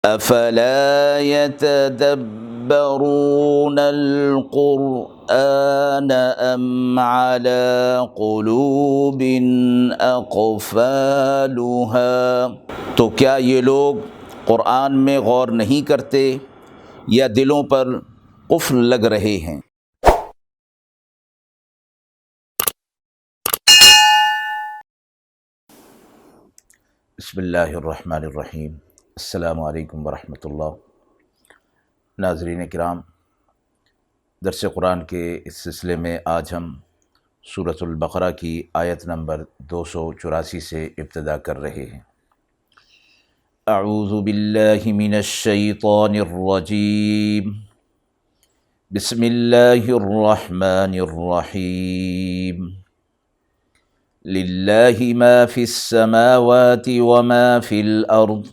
افلا يتدبرون القرآن ام على قلوب اقفالها، تو کیا یہ لوگ قرآن میں غور نہیں کرتے یا دلوں پر قفل لگ رہے ہیں؟ بسم اللہ الرحمن الرحیم۔ السلام علیکم ورحمۃ اللہ۔ ناظرین کرام، درس قرآن کے اس سلسلے میں آج ہم سورۃ البقرہ کی آیت نمبر 284 سے ابتدا کر رہے ہیں۔ اعوذ باللہ من الشیطان الرجیم، بسم اللہ الرحمن الرحیم۔ للہ ما فی السماوات وما فی الارض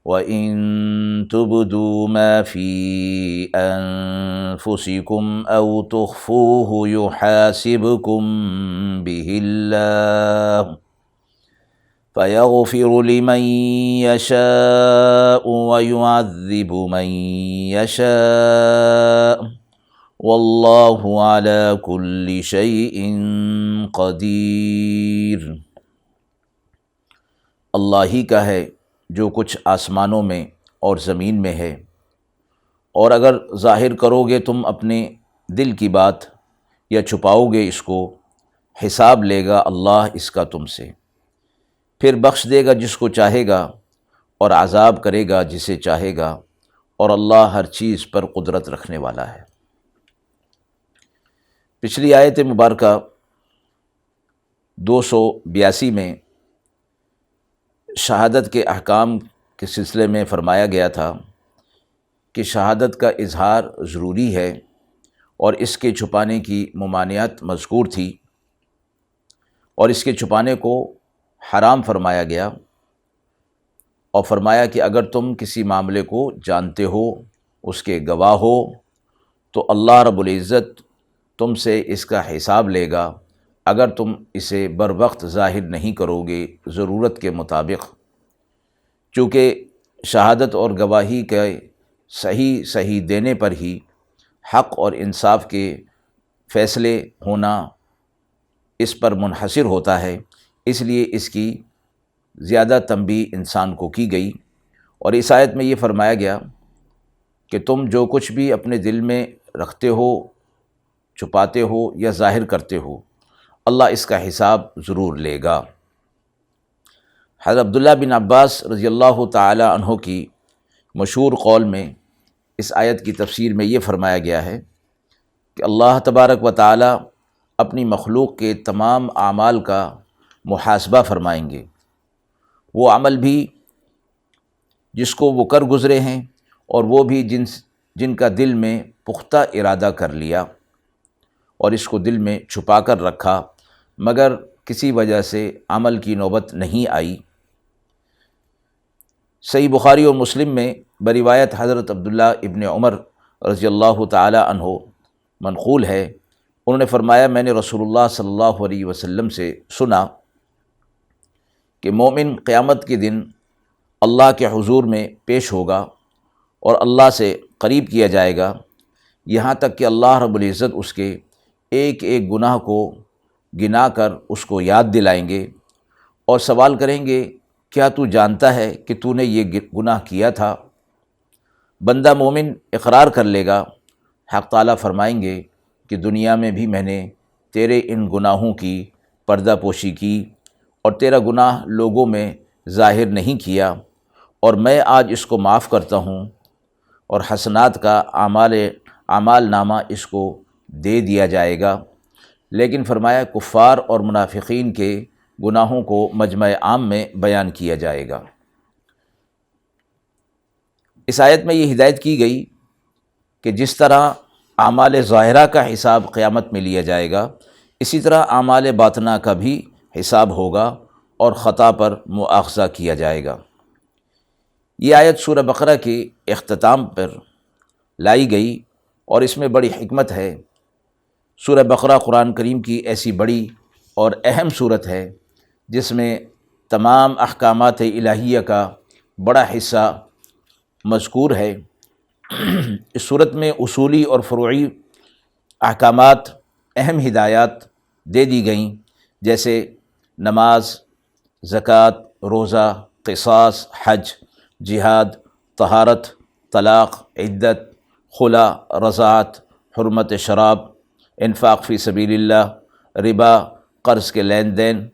وَإِن تُبْدُوا مَا فِي أَنفُسِكُمْ أَوْ تُخْفُوهُ يُحَاسِبْكُم بِهِ اللَّهُ فَيَغْفِرُ لِمَن يَشَاءُ وَيُعَذِّبُ مَن يَشَاءُ وَاللَّهُ عَلَى كُلِّ شَيْءٍ قَدِيرٌ۔ اللہ ہی کا ہے جو کچھ آسمانوں میں اور زمین میں ہے، اور اگر ظاہر کرو گے تم اپنے دل کی بات یا چھپاؤ گے اس کو، حساب لے گا اللہ اس کا تم سے، پھر بخش دے گا جس کو چاہے گا اور عذاب کرے گا جسے چاہے گا، اور اللہ ہر چیز پر قدرت رکھنے والا ہے۔ پچھلی آیت مبارکہ 282 میں شہادت کے احکام کے سلسلے میں فرمایا گیا تھا کہ شہادت کا اظہار ضروری ہے اور اس کے چھپانے کی ممانعت مذکور تھی، اور اس کے چھپانے کو حرام فرمایا گیا، اور فرمایا کہ اگر تم کسی معاملے کو جانتے ہو، اس کے گواہ ہو، تو اللہ رب العزت تم سے اس کا حساب لے گا اگر تم اسے بروقت ظاہر نہیں کرو گے ضرورت کے مطابق، چونکہ شہادت اور گواہی کے صحیح دینے پر ہی حق اور انصاف کے فیصلے ہونا اس پر منحصر ہوتا ہے، اس لیے اس کی زیادہ تنبیہ انسان کو کی گئی۔ اور اس آیت میں یہ فرمایا گیا کہ تم جو کچھ بھی اپنے دل میں رکھتے ہو، چھپاتے ہو یا ظاہر کرتے ہو، اللہ اس کا حساب ضرور لے گا۔ حضرت عبداللہ بن عباس رضی اللہ تعالی عنہ کی مشہور قول میں اس آیت کی تفسیر میں یہ فرمایا گیا ہے کہ اللہ تبارک و تعالی اپنی مخلوق کے تمام اعمال کا محاسبہ فرمائیں گے، وہ عمل بھی جس کو وہ کر گزرے ہیں اور وہ بھی جن کا دل میں پختہ ارادہ کر لیا اور اس کو دل میں چھپا کر رکھا مگر کسی وجہ سے عمل کی نوبت نہیں آئی۔ صحیح بخاری اور مسلم میں بروایت حضرت عبداللہ ابن عمر رضی اللہ تعالی عنہ منقول ہے، انہوں نے فرمایا میں نے رسول اللہ صلی اللہ علیہ وسلم سے سنا کہ مومن قیامت کے دن اللہ کے حضور میں پیش ہوگا اور اللہ سے قریب کیا جائے گا، یہاں تک کہ اللہ رب العزت اس کے ایک ایک گناہ کو گنا کر اس کو یاد دلائیں گے اور سوال کریں گے کیا تو جانتا ہے کہ تو نے یہ گناہ کیا تھا؟ بندہ مومن اقرار کر لے گا، حق تعالیٰ فرمائیں گے کہ دنیا میں بھی میں نے تیرے ان گناہوں کی پردہ پوشی کی اور تیرا گناہ لوگوں میں ظاہر نہیں کیا، اور میں آج اس کو معاف کرتا ہوں اور حسنات کا اعمال نامہ اس کو دے دیا جائے گا۔ لیکن فرمایا کفار اور منافقین کے گناہوں کو مجمع عام میں بیان کیا جائے گا۔ اس آیت میں یہ ہدایت کی گئی کہ جس طرح اعمال ظاہرہ کا حساب قیامت میں لیا جائے گا، اسی طرح اعمال باطنہ کا بھی حساب ہوگا اور خطا پر مؤاخذہ کیا جائے گا۔ یہ آیت سورہ بقرہ کے اختتام پر لائی گئی اور اس میں بڑی حکمت ہے۔ سورہ بقرہ قرآن کریم کی ایسی بڑی اور اہم صورت ہے جس میں تمام احکامات الہیہ کا بڑا حصہ مذکور ہے۔ اس صورت میں اصولی اور فروعی احکامات، اہم ہدایات دے دی گئیں، جیسے نماز، زکوٰۃ، روزہ، قصاص، حج، جہاد، طہارت، طلاق، عدت، خلا، رضاعت، حرمت شراب، انفاق فی سبیل اللہ، ربا، قرض کے لین دین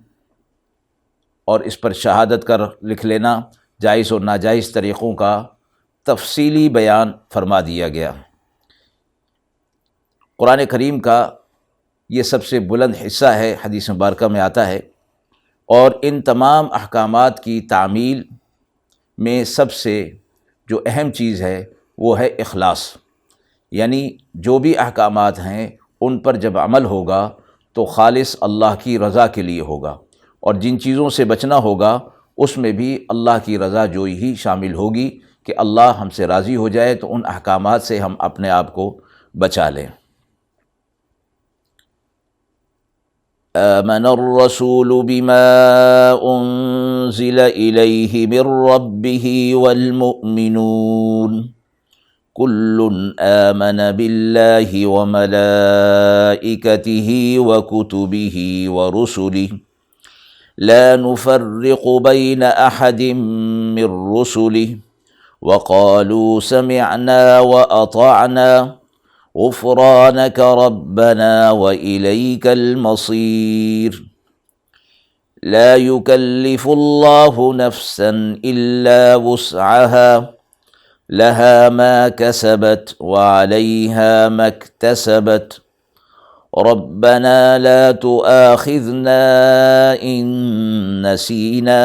اور اس پر شہادت کر لکھ لینا، جائز اور ناجائز طریقوں کا تفصیلی بیان فرما دیا گیا۔ قرآن کریم کا یہ سب سے بلند حصہ ہے، حدیث مبارکہ میں آتا ہے، اور ان تمام احکامات کی تعمیل میں سب سے جو اہم چیز ہے وہ ہے اخلاص، یعنی جو بھی احکامات ہیں ان پر جب عمل ہوگا تو خالص اللہ کی رضا کے لیے ہوگا، اور جن چیزوں سے بچنا ہوگا اس میں بھی اللہ کی رضا جوئی ہی شامل ہوگی کہ اللہ ہم سے راضی ہو جائے، تو ان احکامات سے ہم اپنے آپ کو بچا لیں۔ آمن الرسول بما انزل الیہ من ربہ والمؤمنون کل آمن باللہ وملائکتہ وکتبہ ورسلہ لا نفرق بین احد من رسلہ وقالوا سمعنا وأطعنا غفرانك ربنا وإليك المصير لا يكلف الله نفسا إلا وسعها لها ما كسبت وعليها ما اكتسبت ربنا لا تؤاخذنا إن نسينا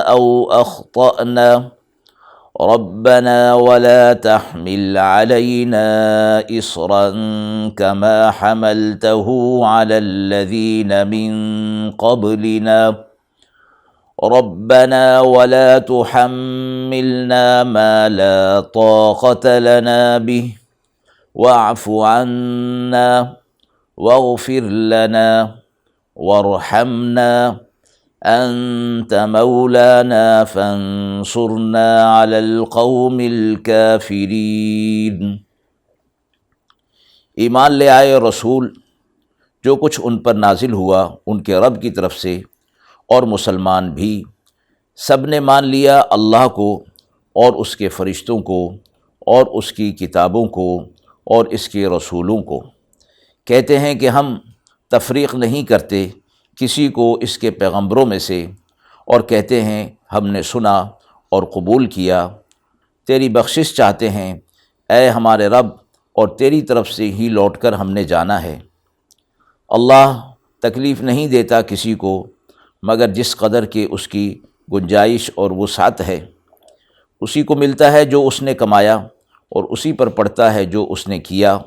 أو أخطأنا ربنا ولا تحمل علينا إصرا كما حملته على الذين من قبلنا ربنا ولا تحملنا ما لا طاقة لنا به واعف عنا واغفر لنا وارحمنا انت مولانا فانصرنا على القوم الكافرین۔ ایمان لے آئے رسول جو کچھ ان پر نازل ہوا ان کے رب کی طرف سے، اور مسلمان بھی سب نے مان لیا اللہ کو اور اس کے فرشتوں کو اور اس کی کتابوں کو اور اس کے رسولوں کو، کہتے ہیں کہ ہم تفریق نہیں کرتے کسی کو اس کے پیغمبروں میں سے، اور کہتے ہیں ہم نے سنا اور قبول کیا، تیری بخشش چاہتے ہیں اے ہمارے رب، اور تیری طرف سے ہی لوٹ کر ہم نے جانا ہے۔ اللہ تکلیف نہیں دیتا کسی کو مگر جس قدر کہ اس کی گنجائش اور وسعت ہے، اسی کو ملتا ہے جو اس نے کمایا اور اسی پر پڑتا ہے جو اس نے کیا۔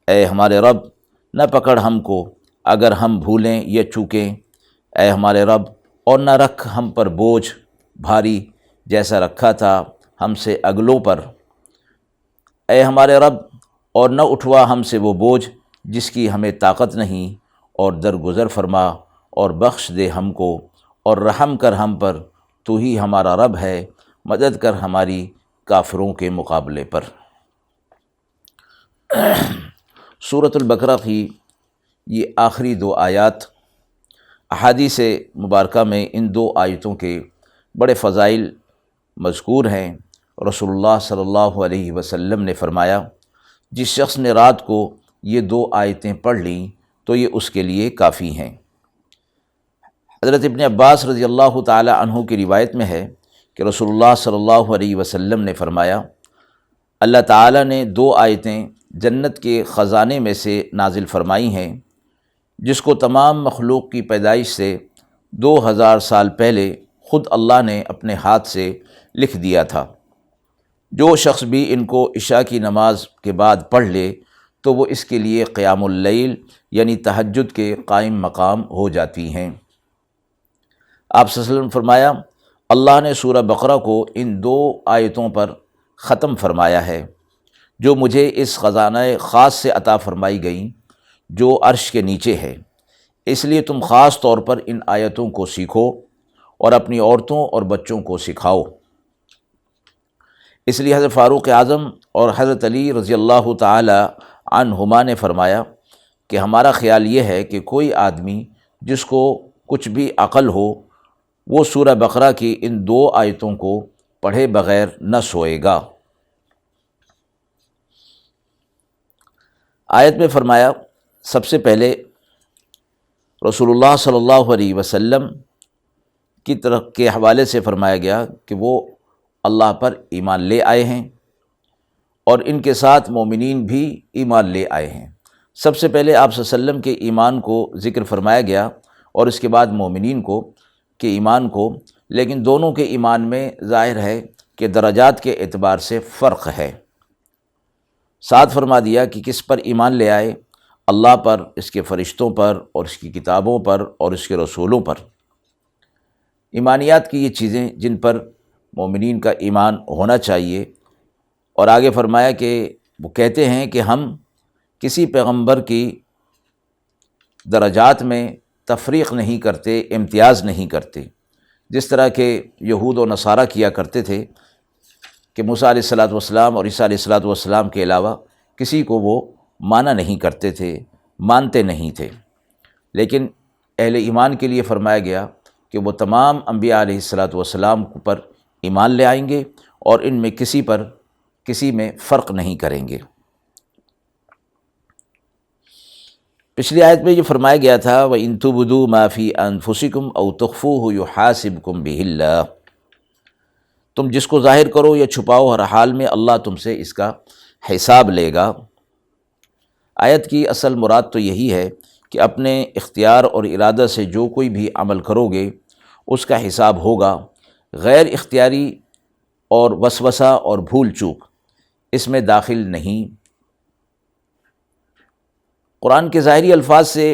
اے ہمارے رب نہ پکڑ ہم کو اگر ہم بھولیں یا چوکیں، اے ہمارے رب، اور نہ رکھ ہم پر بوجھ بھاری جیسا رکھا تھا ہم سے اگلوں پر، اے ہمارے رب، اور نہ اٹھوا ہم سے وہ بوجھ جس کی ہمیں طاقت نہیں، اور درگزر فرما اور بخش دے ہم کو، اور رحم کر ہم پر، تو ہی ہمارا رب ہے، مدد کر ہماری کافروں کے مقابلے پر۔ سورۃ البقرہ کی یہ آخری دو آیات، احادیث مبارکہ میں ان دو آیتوں کے بڑے فضائل مذکور ہیں۔ رسول اللہ صلی اللہ علیہ وسلم نے فرمایا، جس شخص نے رات کو یہ دو آیتیں پڑھ لیں تو یہ اس کے لیے کافی ہیں۔ حضرت ابن عباس رضی اللہ تعالی عنہ کی روایت میں ہے کہ رسول اللہ صلی اللہ علیہ وسلم نے فرمایا، اللہ تعالیٰ نے دو آیتیں جنت کے خزانے میں سے نازل فرمائی ہیں جس کو تمام مخلوق کی پیدائش سے 2000 سال پہلے خود اللہ نے اپنے ہاتھ سے لکھ دیا تھا۔ جو شخص بھی ان کو عشاء کی نماز کے بعد پڑھ لے تو وہ اس کے لیے قیام اللیل یعنی تہجد کے قائم مقام ہو جاتی ہیں۔ آپ صلی اللہ علیہ وسلم فرمایا، اللہ نے سورہ بقرہ کو ان دو آیتوں پر ختم فرمایا ہے جو مجھے اس خزانہ خاص سے عطا فرمائی گئیں جو عرش کے نیچے ہے، اس لیے تم خاص طور پر ان آیتوں کو سیکھو اور اپنی عورتوں اور بچوں کو سکھاؤ۔ اس لیے حضرت فاروق اعظم اور حضرت علی رضی اللہ تعالی عنہما نے فرمایا کہ ہمارا خیال یہ ہے کہ کوئی آدمی جس کو کچھ بھی عقل ہو وہ سورہ بقرہ کی ان 2 آیتوں کو پڑھے بغیر نہ سوئے گا۔ آیت میں فرمایا سب سے پہلے رسول اللہ صلی اللہ علیہ وسلم کی طرف کے حوالے سے فرمایا گیا کہ وہ اللہ پر ایمان لے آئے ہیں اور ان کے ساتھ مومنین بھی ایمان لے آئے ہیں۔ سب سے پہلے آپ صلی اللہ علیہ وسلم کے ایمان کو ذکر فرمایا گیا اور اس کے بعد مومنین کے ایمان کو، لیکن دونوں کے ایمان میں ظاہر ہے کہ درجات کے اعتبار سے فرق ہے۔ ساتھ فرما دیا کہ کس پر ایمان لے آئے، اللہ پر، اس کے فرشتوں پر اور اس کی کتابوں پر اور اس کے رسولوں پر۔ ایمانیات کی یہ چیزیں جن پر مومنین کا ایمان ہونا چاہیے، اور آگے فرمایا کہ وہ کہتے ہیں کہ ہم کسی پیغمبر کی درجات میں تفریق نہیں کرتے، امتیاز نہیں کرتے، جس طرح کہ یہود و نصارہ کیا کرتے تھے کہ موسیٰ علیہ الصلاۃ والسلام اور عیسیٰ علیہ الصلاۃ والسلام کے علاوہ کسی کو وہ مانا نہیں کرتے تھے، مانتے نہیں تھے۔ لیکن اہل ایمان کے لیے فرمایا گیا کہ وہ تمام انبیاء علیہ الصلاۃ والسلام پر ایمان لے آئیں گے اور ان میں کسی میں فرق نہیں کریں گے۔ پچھلی آیت میں یہ فرمایا گیا تھا وَإِن تُبْدُوا مَا فِي أَنفُسِكُمْ أَوْ تُخْفُوهُ يُحَاسِبْكُم بِهِ اللَّهُ، تم جس کو ظاہر کرو یا چھپاؤ ہر حال میں اللہ تم سے اس کا حساب لے گا۔ آیت کی اصل مراد تو یہی ہے کہ اپنے اختیار اور ارادہ سے جو کوئی بھی عمل کرو گے اس کا حساب ہوگا، غیر اختیاری اور وسوسہ اور بھول چوک اس میں داخل نہیں۔ قرآن کے ظاہری الفاظ سے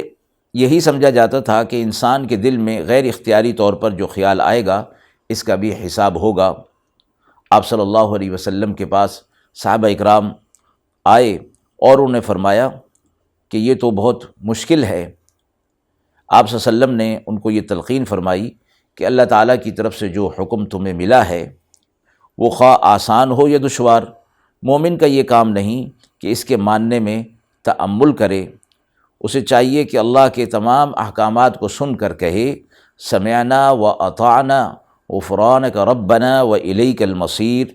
یہی سمجھا جاتا تھا کہ انسان کے دل میں غیر اختیاری طور پر جو خیال آئے گا اس کا بھی حساب ہوگا۔ آپ صلی اللہ علیہ وسلم کے پاس صحابہ اکرام آئے اور انہوں نے فرمایا کہ یہ تو بہت مشکل ہے۔ آپ صلی اللہ علیہ وسلم نے ان کو یہ تلقین فرمائی کہ اللہ تعالیٰ کی طرف سے جو حکم تمہیں ملا ہے وہ خواہ آسان ہو یا دشوار، مومن کا یہ کام نہیں کہ اس کے ماننے میں تأمل کرے، اسے چاہیے کہ اللہ کے تمام احکامات کو سن کر کہے سمعنا و اطعنا غفرانک ربنا و الیک المصیر،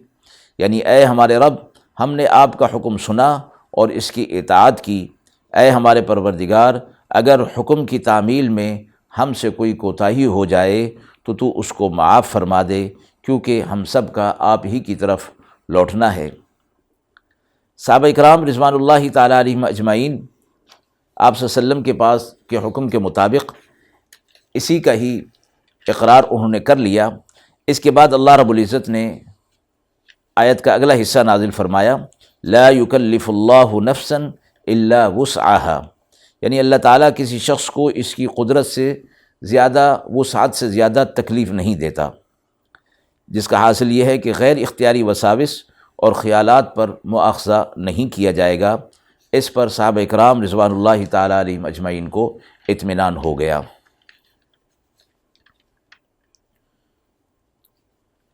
یعنی اے ہمارے رب ہم نے آپ کا حکم سنا اور اس کی اطاعت کی، اے ہمارے پروردگار اگر حکم کی تعمیل میں ہم سے کوئی کوتاہی ہو جائے تو اس کو معاف فرما دے، کیونکہ ہم سب کا آپ ہی کی طرف لوٹنا ہے۔ صحابہ اکرام رضوان اللہ تعالیٰ علیہم اجمعین آپ صلی اللہ علیہ وسلم کے پاس کے حکم کے مطابق اسی کا ہی اقرار انہوں نے کر لیا۔ اس کے بعد اللہ رب العزت نے آیت کا اگلا حصہ نازل فرمایا لا یکلف اللہ نفسا الا وسعها، یعنی اللہ تعالیٰ کسی شخص کو اس کی قدرت سے زیادہ، وسعت سے زیادہ تکلیف نہیں دیتا، جس کا حاصل یہ ہے کہ غیر اختیاری وساوس اور خیالات پر مؤاخذہ نہیں کیا جائے گا۔ اس پر صحابہ اکرام رضوان اللہ تعالیٰ علیہم اجمعین کو اطمینان ہو گیا۔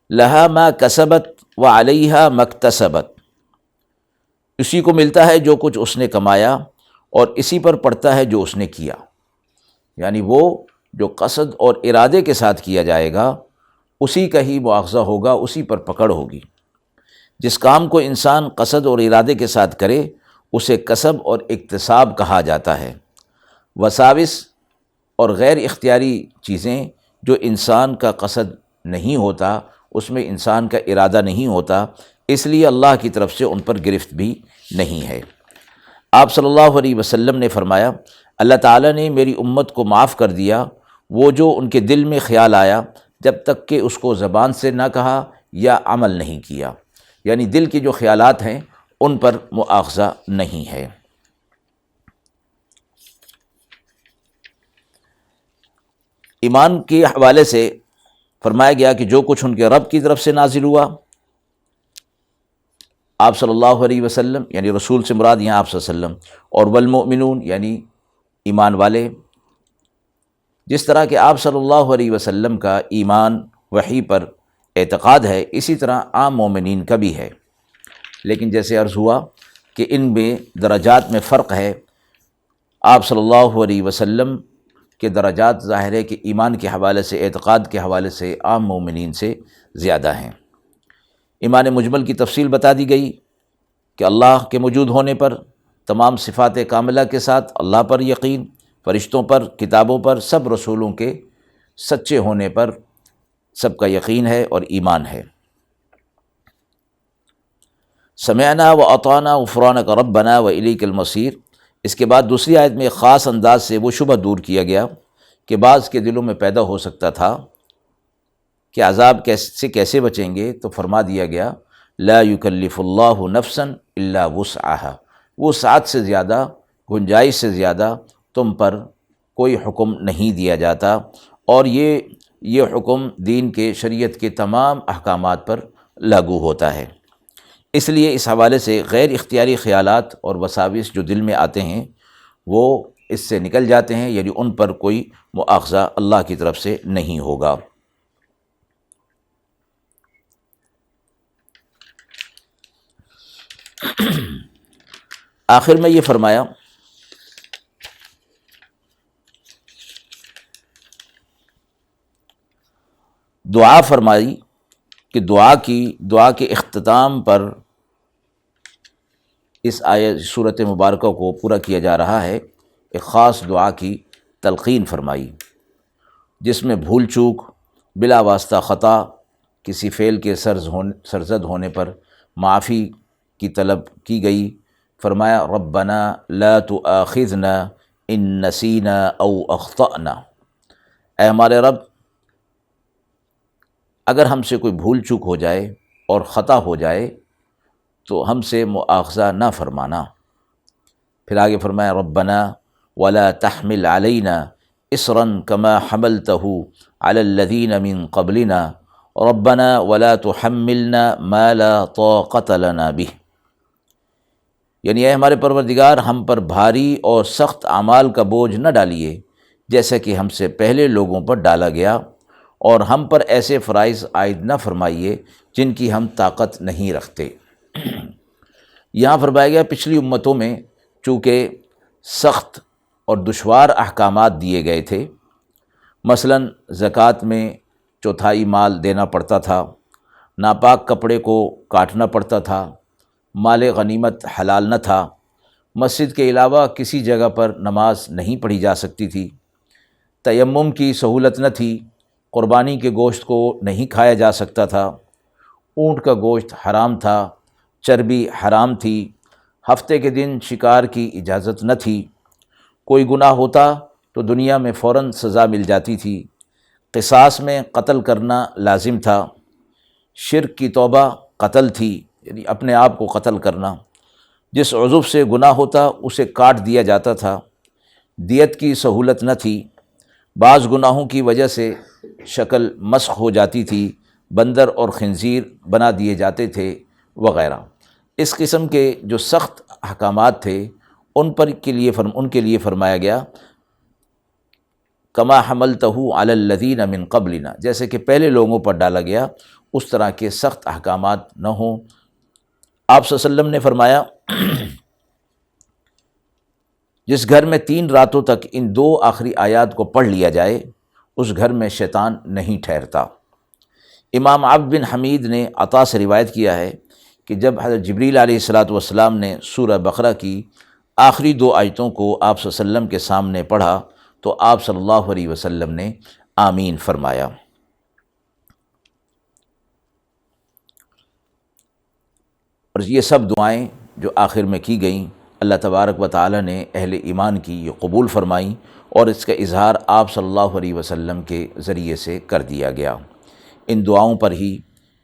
لہا ما کسبت وعلیہا ما اکتسبت، اسی کو ملتا ہے جو کچھ اس نے کمایا اور اسی پر پڑتا ہے جو اس نے کیا، یعنی وہ جو قصد اور ارادے کے ساتھ کیا جائے گا اسی کا ہی مؤاخذہ ہوگا، اسی پر پکڑ ہوگی۔ جس کام کو انسان قصد اور ارادے کے ساتھ کرے اسے کسب اور اکتساب کہا جاتا ہے۔ وساوس اور غیر اختیاری چیزیں جو انسان کا قصد نہیں ہوتا، اس میں انسان کا ارادہ نہیں ہوتا، اس لیے اللہ کی طرف سے ان پر گرفت بھی نہیں ہے۔ آپ صلی اللہ علیہ وسلم نے فرمایا اللہ تعالیٰ نے میری امت کو معاف کر دیا وہ جو ان کے دل میں خیال آیا جب تک کہ اس کو زبان سے نہ کہا یا عمل نہیں کیا، یعنی دل کے جو خیالات ہیں ان پر مؤاخذہ نہیں ہے۔ ایمان کے حوالے سے فرمایا گیا کہ جو کچھ ان کے رب کی طرف سے نازل ہوا، آپ صلی اللہ علیہ وسلم یعنی رسول سے مراد یہاں آپ صلی اللہ علیہ وسلم، اور والمؤمنون یعنی ایمان والے، جس طرح کہ آپ صلی اللہ علیہ وسلم کا ایمان وحی پر اعتقاد ہے اسی طرح عام مومنین کا بھی ہے، لیکن جیسے عرض ہوا کہ ان میں درجات میں فرق ہے۔ آپ صلی اللہ علیہ وسلم کے درجات ظاہر ہے کہ ایمان کے حوالے سے، اعتقاد کے حوالے سے عام مومنین سے زیادہ ہیں۔ ایمان مجمل کی تفصیل بتا دی گئی کہ اللہ کے موجود ہونے پر، تمام صفات کاملہ کے ساتھ اللہ پر یقین، فرشتوں پر، کتابوں پر، سب رسولوں کے سچے ہونے پر سب کا یقین ہے اور ایمان ہے۔ سمعنا و اطعنا غفرانک ربنا و الیک المصیر، اس کے بعد دوسری آیت میں ایک خاص انداز سے وہ شبہ دور کیا گیا کہ بعض کے دلوں میں پیدا ہو سکتا تھا کہ عذاب سے کیسے بچیں گے، تو فرما دیا گیا لا یکلف اللہ نفسا الا وسعها، وسعت سے زیادہ، گنجائش سے زیادہ تم پر کوئی حکم نہیں دیا جاتا، اور یہ حکم دین کے، شریعت کے تمام احکامات پر لاگو ہوتا ہے۔ اس لیے اس حوالے سے غیر اختیاری خیالات اور وساوس جو دل میں آتے ہیں وہ اس سے نکل جاتے ہیں، یعنی ان پر کوئی مؤاخذہ اللہ کی طرف سے نہیں ہوگا۔ آخر میں یہ فرمایا دعا فرمائی کہ دعا کے اختتام پر اس آیت سورۃ مبارکہ کو پورا کیا جا رہا ہے، ایک خاص دعا کی تلقین فرمائی جس میں بھول چوک، بلا واسطہ خطا، کسی فعل کے سرزد ہونے پر معافی کی طلب کی گئی۔ فرمایا ربنا لا تؤاخذنا ان نسینا او اخطأنا، اے ہمارے رب اگر ہم سے کوئی بھول چوک ہو جائے اور خطا ہو جائے تو ہم سے مؤاخذہ نہ فرمانا۔ پھر آگے فرمایا ربنا ولا تحمل علینا اصرا كما حملته على الذين من قبلنا ربنا ولا تحملنا ما لا طاقة لنا به، یعنی اے ہمارے پروردگار ہم پر بھاری اور سخت اعمال کا بوجھ نہ ڈالیے جیسا کہ ہم سے پہلے لوگوں پر ڈالا گیا، اور ہم پر ایسے فرائض عائد نہ فرمائیے جن کی ہم طاقت نہیں رکھتے۔ یہاں فرمایا گیا پچھلی امتوں میں چونکہ سخت اور دشوار احکامات دیے گئے تھے، مثلا زکوٰۃ میں چوتھائی مال دینا پڑتا تھا، ناپاک کپڑے کو کاٹنا پڑتا تھا، مال غنیمت حلال نہ تھا، مسجد کے علاوہ کسی جگہ پر نماز نہیں پڑھی جا سکتی تھی، تیمم کی سہولت نہ تھی، قربانی کے گوشت کو نہیں کھایا جا سکتا تھا، اونٹ کا گوشت حرام تھا، چربی حرام تھی، ہفتے کے دن شکار کی اجازت نہ تھی، کوئی گناہ ہوتا تو دنیا میں فوراً سزا مل جاتی تھی، قصاص میں قتل کرنا لازم تھا، شرک کی توبہ قتل تھی، یعنی اپنے آپ کو قتل کرنا، جس عضو سے گناہ ہوتا اسے کاٹ دیا جاتا تھا، دیت کی سہولت نہ تھی، بعض گناہوں کی وجہ سے شکل مسخ ہو جاتی تھی، بندر اور خنزیر بنا دیے جاتے تھے وغیرہ۔ اس قسم کے جو سخت احکامات تھے ان کے لیے فرمایا گیا کما حملتہ علی الذین من قبلنا، جیسے کہ پہلے لوگوں پر ڈالا گیا اس طرح کے سخت احکامات نہ ہوں۔ آپ صلی اللہ علیہ وسلم نے فرمایا جس گھر میں 3 راتوں تک ان 2 آخری آیات کو پڑھ لیا جائے اس گھر میں شیطان نہیں ٹھہرتا۔ امام عبد بن حمید نے عطا سے روایت کیا ہے کہ جب حضرت جبریل علیہ السلام نے سورہ بقرہ کی آخری 2 آیتوں کو آپ صلی اللہ علیہ وسلم کے سامنے پڑھا تو آپ صلی اللہ علیہ وسلم نے آمین فرمایا۔ اور یہ سب دعائیں جو آخر میں کی گئیں اللہ تبارک و تعالی نے اہل ایمان کی یہ قبول فرمائیں، اور اس کا اظہار آپ صلی اللہ علیہ وسلم کے ذریعے سے کر دیا گیا۔ ان دعاؤں پر ہی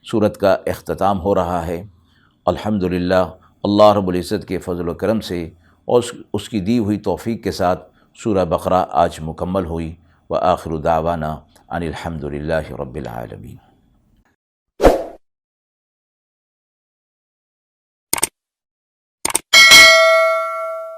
سورت کا اختتام ہو رہا ہے۔ الحمدللہ اللہ رب العزت کے فضل و کرم سے اور اس کی دی ہوئی توفیق کے ساتھ سورہ بقرہ آج مکمل ہوئی۔ وآخر دعوانا ان الحمدللہ رب العالمین۔